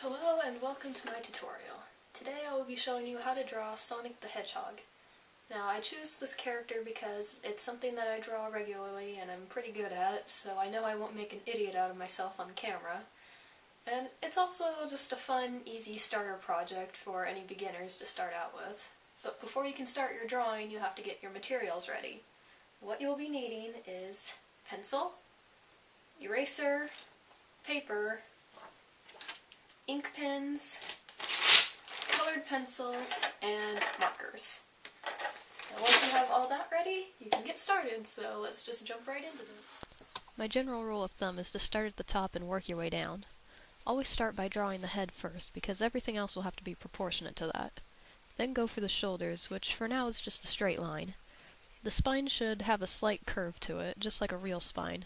Hello and welcome to my tutorial. Today I will be showing you how to draw Sonic the Hedgehog. Now I choose this character because it's something that I draw regularly and I'm pretty good at, so I know I won't make an idiot out of myself on camera. And it's also just a fun, easy starter project for any beginners to start out with. But before you can start your drawing, you have to get your materials ready. What you'll be needing is pencil, eraser, paper, ink pens, colored pencils, and markers. And once you have all that ready, you can get started, so let's just jump right into this. My general rule of thumb is to start at the top and work your way down. Always start by drawing the head first, because everything else will have to be proportionate to that. Then go for the shoulders, which for now is just a straight line. The spine should have a slight curve to it, just like a real spine.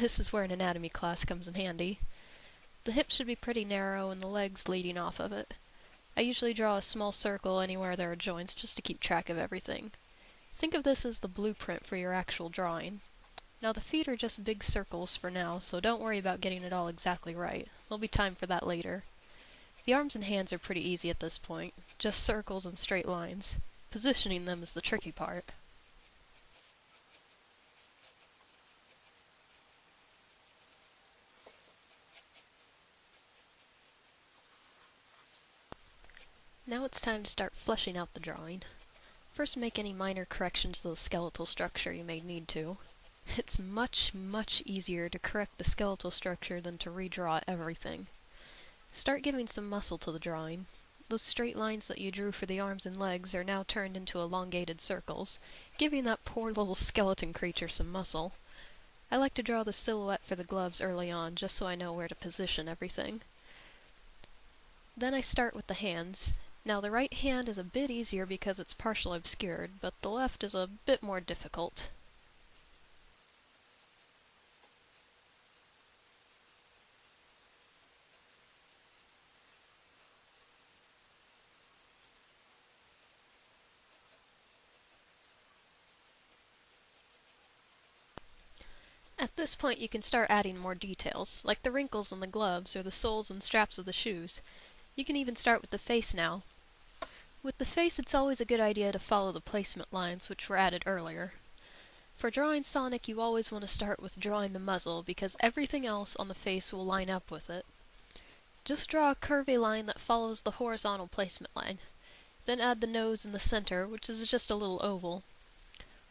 This is where an anatomy class comes in handy. The hips should be pretty narrow and the legs leading off of it. I usually draw a small circle anywhere there are joints just to keep track of everything. Think of this as the blueprint for your actual drawing. Now the feet are just big circles for now, so don't worry about getting it all exactly right. There'll be time for that later. The arms and hands are pretty easy at this point, just circles and straight lines. Positioning them is the tricky part. Now it's time to start fleshing out the drawing. First, make any minor corrections to the skeletal structure you may need to. It's much easier to correct the skeletal structure than to redraw everything. Start giving some muscle to the drawing. Those straight lines that you drew for the arms and legs are now turned into elongated circles, giving that poor little skeleton creature some muscle. I like to draw the silhouette for the gloves early on, just so I know where to position everything. Then I start with the hands. Now the right hand is a bit easier because it's partially obscured, but the left is a bit more difficult. At this point you can start adding more details, like the wrinkles on the gloves or the soles and straps of the shoes. You can even start with the face now. With the face, it's always a good idea to follow the placement lines which were added earlier. For drawing Sonic, you always want to start with drawing the muzzle, because everything else on the face will line up with it. Just draw a curvy line that follows the horizontal placement line. Then add the nose in the center, which is just a little oval.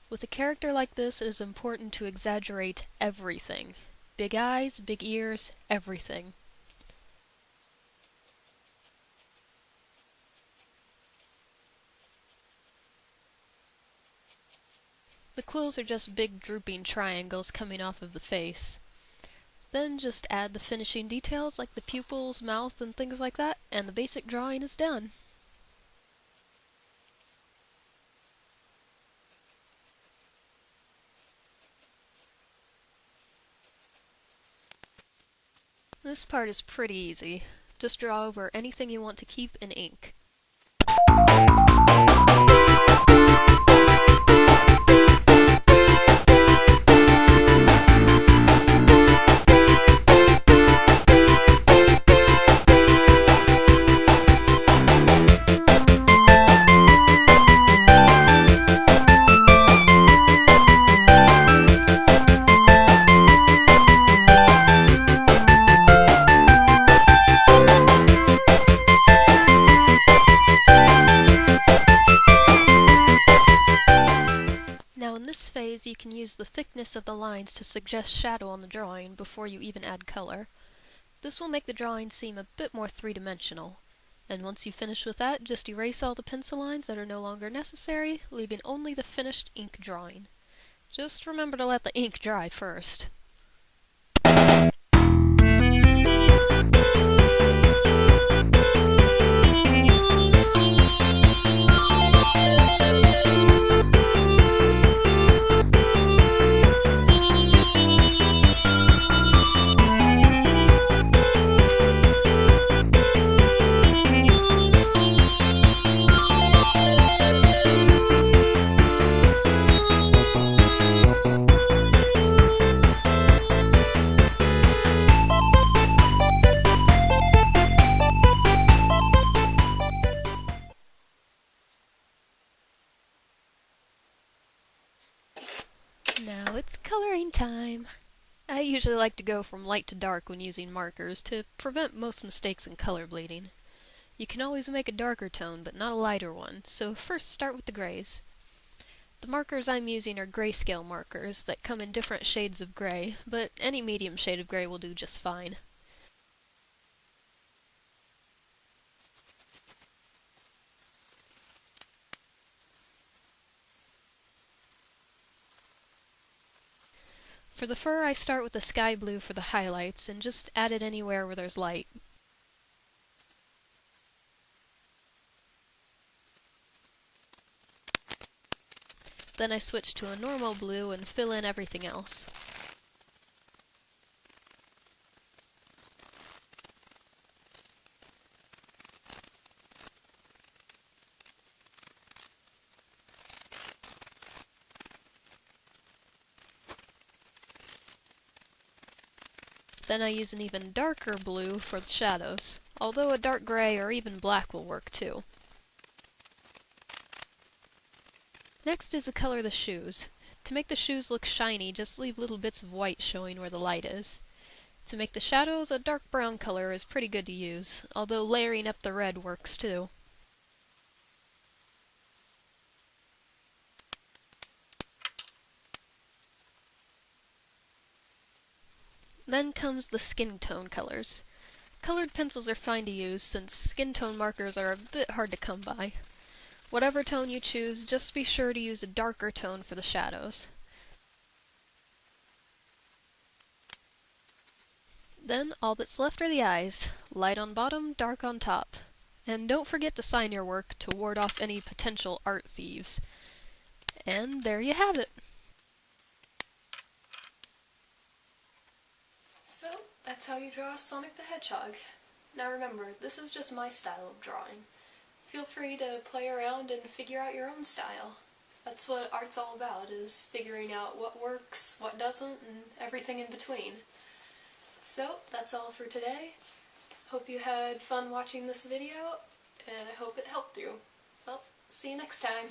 With a character like this, it is important to exaggerate everything. Big eyes, big ears, everything. The quills are just big drooping triangles coming off of the face. Then just add the finishing details like the pupils, mouth, and things like that, and the basic drawing is done. This part is pretty easy. Just draw over anything you want to keep in ink. You can use the thickness of the lines to suggest shadow on the drawing before you even add color. This will make the drawing seem a bit more three-dimensional. And once you finish with that, just erase all the pencil lines that are no longer necessary, leaving only the finished ink drawing. Just remember to let the ink dry first. I usually like to go from light to dark when using markers to prevent most mistakes in color bleeding. You can always make a darker tone, but not a lighter one, so first start with the grays. The markers I'm using are grayscale markers that come in different shades of gray, but any medium shade of gray will do just fine. For the fur, I start with the sky blue for the highlights and just add it anywhere where there's light. Then I switch to a normal blue and fill in everything else. Then I use an even darker blue for the shadows, although a dark gray or even black will work too. Next is to color the shoes. To make the shoes look shiny, just leave little bits of white showing where the light is. To make the shadows, a dark brown color is pretty good to use, although layering up the red works too. Then comes the skin tone colors. Colored pencils are fine to use since skin tone markers are a bit hard to come by. Whatever tone you choose, just be sure to use a darker tone for the shadows. Then all that's left are the eyes, light on bottom, dark on top. And don't forget to sign your work to ward off any potential art thieves. And there you have it. So, that's how you draw Sonic the Hedgehog. Now remember, this is just my style of drawing. Feel free to play around and figure out your own style. That's what art's all about, is figuring out what works, what doesn't, and everything in between. So, that's all for today. Hope you had fun watching this video, and I hope it helped you. Well, see you next time.